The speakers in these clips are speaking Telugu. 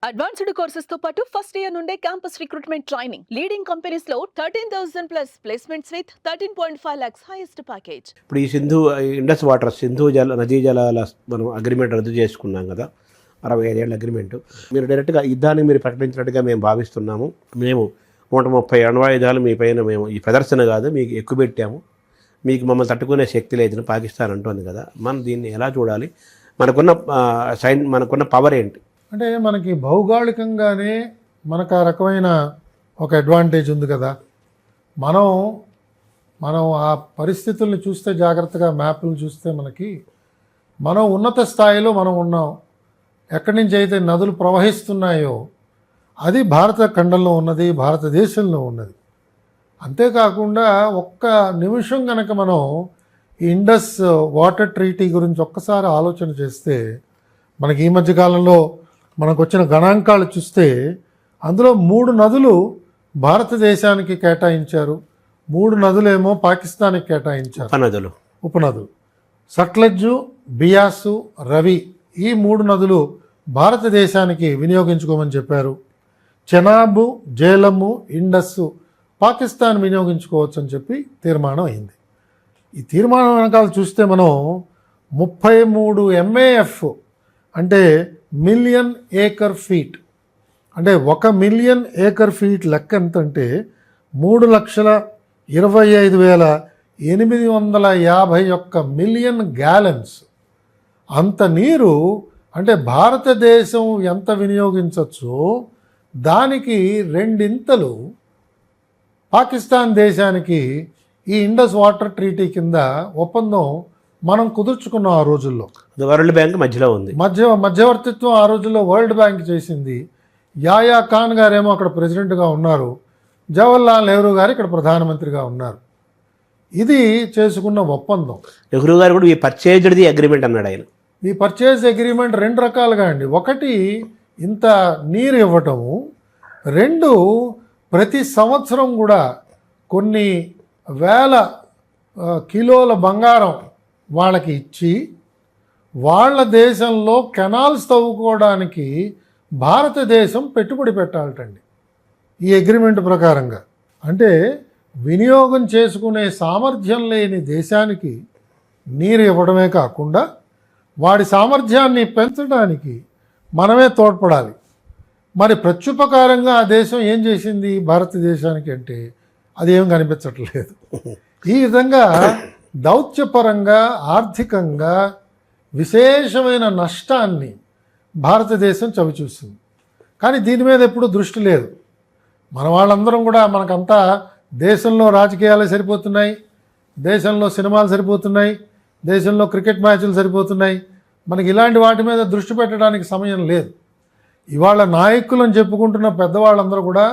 అడ్వాన్స్డ్ కోర్సెస్ తో పాటు ఫస్ట్ ఇయర్ నుండే campus recruitment training leading companies లో 13,000 plus placements with 13.5 lakhs highest package. ఇప్పుడు ఈ ఇండస్ వాటర్ నదీ జలాల మనం అగ్రిమెంట్ రద్దు చేసుకున్నాం కదా, 65 ఏళ్ళ అగ్రిమెంట్. మీరు డైరెక్ట్గా యుద్ధాన్ని మీరు ప్రకటించినట్టుగా మేము భావిస్తున్నాము. మేము 130 అణ్వాయుధాలు మీ పైన మేము ఈ ప్రదర్శన కాదు మీకు ఎక్కువ పెట్టాము, మీకు మమ్మల్ని తట్టుకునే శక్తి లేదని పాకిస్తాన్ అంటుంది కదా. మనం దీన్ని ఎలా చూడాలి? మనకున్న పవర్ ఏంటి? అంటే మనకి భౌగోళికంగానే మనకు ఆ రకమైన ఒక అడ్వాంటేజ్ ఉంది కదా. మనం ఆ పరిస్థితుల్ని చూస్తే, జాగ్రత్తగా మ్యాప్లు చూస్తే మనం ఉన్నత స్థాయిలో మనం ఉన్నాం. ఎక్కడి నుంచి అయితే నదులు ప్రవహిస్తున్నాయో అది భారత ఖండంలో ఉన్నది, భారతదేశంలో ఉన్నది. అంతేకాకుండా ఒక్క నిమిషం కనుక మనం ఈ ఇండస్ వాటర్ ట్రీటీ గురించి ఒక్కసారి ఆలోచన చేస్తే, మనకి ఈ మధ్యకాలంలో మనకు వచ్చిన గణాంకాలు చూస్తే అందులో 3 నదులు భారతదేశానికి కేటాయించారు, 3 నదులేమో పాకిస్తాన్కి కేటాయించారు. ఉపనదులు సట్లెజ్, బియాసు, రవి ఈ 3 నదులు భారతదేశానికి వినియోగించుకోమని చెప్పారు. చెనాబ్, జేలము, ఇండస్ పాకిస్తాన్ వినియోగించుకోవచ్చు అని చెప్పి తీర్మానం అయింది. ఈ తీర్మానం వెనకాల చూస్తే మనం 33 MAF అంటే మిలియన్ ఏకర్ ఫీట్, అంటే 1 మిలియన్ ఏకర్ ఫీట్ లెక్క ఎంత అంటే 3,25,851 మిలియన్ గ్యాలన్స్. అంత నీరు అంటే భారతదేశం ఎంత వినియోగించవచ్చో దానికి 2 ఇంతలు పాకిస్తాన్ దేశానికి ఈ ఇండస్ వాటర్ ట్రీటీ కింద ఒప్పందం మనం కుదుర్చుకున్నాం. ఆ రోజుల్లో వరల్డ్ బ్యాంక్ మధ్యలో ఉంది, మధ్యవర్తిత్వం ఆ రోజుల్లో వరల్డ్ బ్యాంక్ చేసింది. యాయా ఖాన్ గారేమో అక్కడ ప్రెసిడెంట్గా ఉన్నారు, జవహర్లాల్ నెహ్రూ గారు ఇక్కడ ప్రధానమంత్రిగా ఉన్నారు. ఇది చేసుకున్న ఒప్పందం. నెహ్రూ గారు కూడా ఈ పర్చేజ్డ్ అగ్రిమెంట్ అన్నాడు ఆయన. ఈ పర్చేజ్ అగ్రిమెంట్ 2 రకాలుగా అండి. ఒకటి ఇంత నీరు ఇవ్వటము, 2 ప్రతి సంవత్సరం కూడా కొన్ని వేల కిలోల బంగారం వాళ్ళకి ఇచ్చి వాళ్ళ దేశంలో కెనాల్స్ తవ్వుకోవడానికి భారతదేశం పెట్టుబడి పెట్టాలటండి ఈ అగ్రిమెంట్ ప్రకారంగా. అంటే వినియోగం చేసుకునే సామర్థ్యం లేని దేశానికి నీరు ఇవ్వడమే కాకుండా వాడి సామర్థ్యాన్ని పెంచడానికి మనమే తోడ్పడాలి. మరి ప్రత్యుపకారంగా ఆ దేశం ఏం చేసింది భారతదేశానికి అంటే అది ఏం కనిపించట్లేదు. ఈ విధంగా దౌత్యపరంగా, ఆర్థికంగా విశేషమైన నష్టాన్ని భారతదేశం చవిచూసింది. కానీ దీని మీద ఎప్పుడూ దృష్టి లేదు. మన వాళ్ళందరం కూడా మనకంతా దేశంలో రాజకీయాలు సరిపోతున్నాయి, దేశంలో సినిమాలు సరిపోతున్నాయి, దేశంలో క్రికెట్ మ్యాచ్లు సరిపోతున్నాయి. మనకి ఇలాంటి వాటి మీద దృష్టి పెట్టడానికి సమయం లేదు. ఇవాళ నాయకులను చెప్పుకుంటున్న పెద్దవాళ్ళందరూ కూడా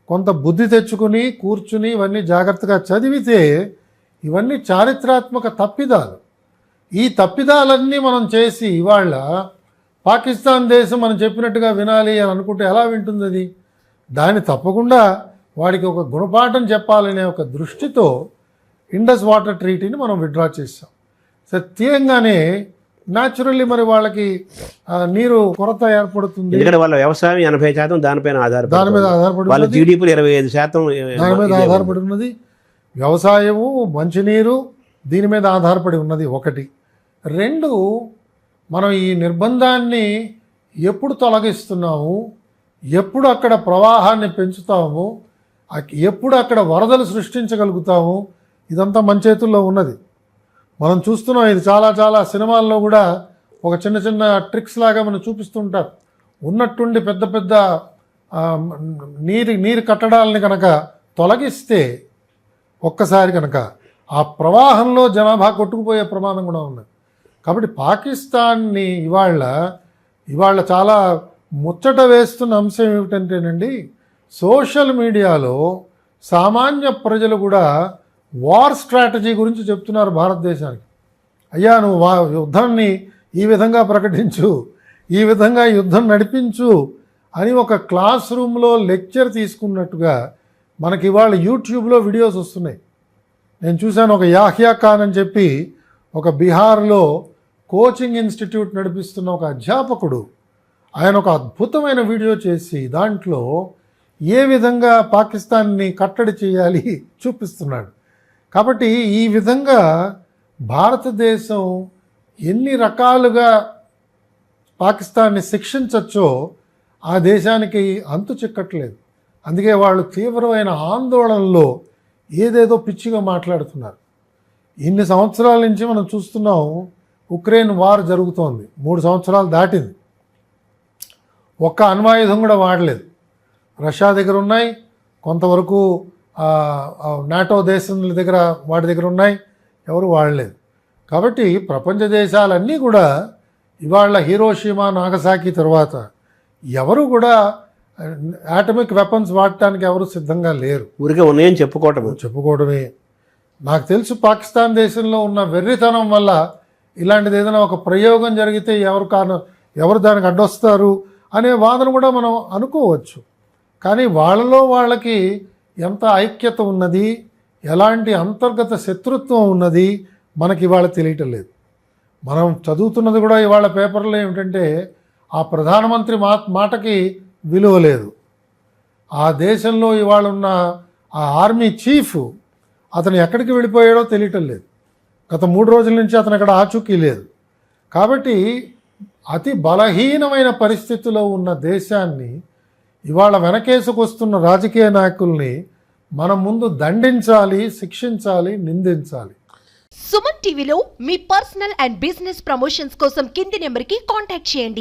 కొంత బుద్ధి తెచ్చుకుని కూర్చుని ఇవన్నీ జాగ్రత్తగా చదివితే ఇవన్నీ చారిత్రాత్మక తప్పిదాలు. ఈ తప్పిదాలన్నీ మనం చేసి ఇవాళ పాకిస్తాన్ దేశం మనం చెప్పినట్టుగా వినాలి అని అనుకుంటే ఎలా వింటుంది అది? దాన్ని తప్పకుండా వాడికి ఒక గుణపాఠం చెప్పాలనే ఒక దృష్టితో ఇండస్ వాటర్ ట్రీటీని మనం విత్డ్రా చేసాం. సత్యంగానే న్యాచురల్లీ మరి వాళ్ళకి నీరు కొరత ఏర్పడుతుంది. ఎందుకంటే వాళ్ళ వ్యవసాయం 80% దాని మీద ఆధారపడి ఉన్నది. వ్యవసాయము, మంచినీరు దీని మీద ఆధారపడి ఉన్నది ఒకటి. 2 మనం ఈ నిర్బంధాన్ని ఎప్పుడు తొలగిస్తున్నాము, ఎప్పుడు అక్కడ ప్రవాహాన్ని పెంచుతాము, ఎప్పుడు అక్కడ వరదలు సృష్టించగలుగుతాము, ఇదంతా మన చేతుల్లో ఉన్నది. మనం చూస్తున్నాం. ఇది చాలా సినిమాల్లో కూడా ఒక చిన్న ట్రిక్స్ లాగా మనం చూపిస్తుంటారు. ఉన్నట్టుండి పెద్ద పెద్ద నీరు కట్టడాలని కనుక తొలగిస్తే ఒక్కసారి కనుక ఆ ప్రవాహంలో జనాభా కొట్టుకుపోయే ప్రమాదం కూడా ఉన్నది. కాబట్టి పాకిస్తాన్ని ఇవాళ చాలా ముచ్చట వేస్తున్న అంశం ఏమిటంటేనండి, సోషల్ మీడియాలో సామాన్య ప్రజలు కూడా వార్ స్ట్రాటజీ గురించి చెప్తున్నారు భారతదేశానికి. అయ్యా నువ్వు యుద్ధాన్ని ఈ విధంగా ప్రకటించు, ఈ విధంగా యుద్ధం నడిపించు అని ఒక క్లాస్ రూమ్లో లెక్చర్ తీసుకున్నట్టుగా మనకి ఇవాళ యూట్యూబ్లో వీడియోస్ వస్తున్నాయి. నేను చూశాను, ఒక యాహ్యా ఖాన్ అని చెప్పి ఒక బీహార్లో కోచింగ్ ఇన్స్టిట్యూట్ నడిపిస్తున్న ఒక అధ్యాపకుడు ఆయన ఒక అద్భుతమైన వీడియో చేసి దాంట్లో ఏ విధంగా పాకిస్తాన్ని కట్టడి చేయాలి చూపిస్తున్నాడు. కాబట్టి ఈ విధంగా భారతదేశం ఎన్ని రకాలుగా పాకిస్తాన్ని శిక్షించచ్చో ఆ దేశానికి అంతు చిక్కట్లేదు. అందుకే వాళ్ళు తీవ్రమైన ఆందోళనలో ఏదేదో పిచ్చిగా మాట్లాడుతున్నారు. ఇన్ని సంవత్సరాల నుంచి మనం చూస్తున్నాం, ఉక్రెయిన్ వార్ జరుగుతోంది, 3 సంవత్సరాలు దాటింది, ఒక్క అణ్వాయుధం కూడా వాడలేదు. రష్యా దగ్గర ఉన్నాయి, కొంతవరకు నాటో దేశాల దగ్గర వాటి దగ్గర ఉన్నాయి, ఎవరు వాడలేదు. కాబట్టి ప్రపంచ దేశాలన్నీ కూడా ఇవాళ హిరోషిమా నాగసాకి తర్వాత ఎవరు కూడా ఆటమిక్ వెపన్స్ వాడటానికి ఎవరు సిద్ధంగా లేరు. ఊరికే ఉన్నాయని చెప్పుకోవటమే. నాకు తెలుసు పాకిస్తాన్ దేశంలో ఉన్న వెర్రితనం వల్ల ఇలాంటిది ఏదైనా ఒక ప్రయోగం జరిగితే ఎవరు దానికి అడ్డొస్తారు అనే వాదన కూడా మనం అనుకోవచ్చు. కానీ వాళ్ళలో వాళ్ళకి ఎంత ఐక్యత ఉన్నది, ఎలాంటి అంతర్గత శత్రుత్వం ఉన్నది మనకి ఇవాళ తెలియటం లేదు. మనం చదువుతున్నది కూడా ఇవాళ పేపర్లో ఏమిటంటే ఆ ప్రధానమంత్రి మాటకి విలువ లేదు. ఆ దేశంలో ఇవాళ ఉన్న ఆ ఆర్మీ చీఫ్ అతను ఎక్కడికి వెళ్ళిపోయాడో తెలియటం లేదు. గత 3 రోజుల నుంచి అతను అక్కడ ఆచూకీ లేదు. కాబట్టి అతి బలహీనమైన పరిస్థితిలో ఉన్న దేశాన్ని ఇవాళ వెనకేసుకొస్తున్న రాజకీయ నాయకుల్ని మనం ముందు దండించాలి, శిక్షించాలి, నిందించాలి. సుమన్ టీవీలో మీ పర్సనల్ అండ్ బిజినెస్ ప్రమోషన్స్ కోసం కింది నెంబర్కి కాంటాక్ట్ చేయండి.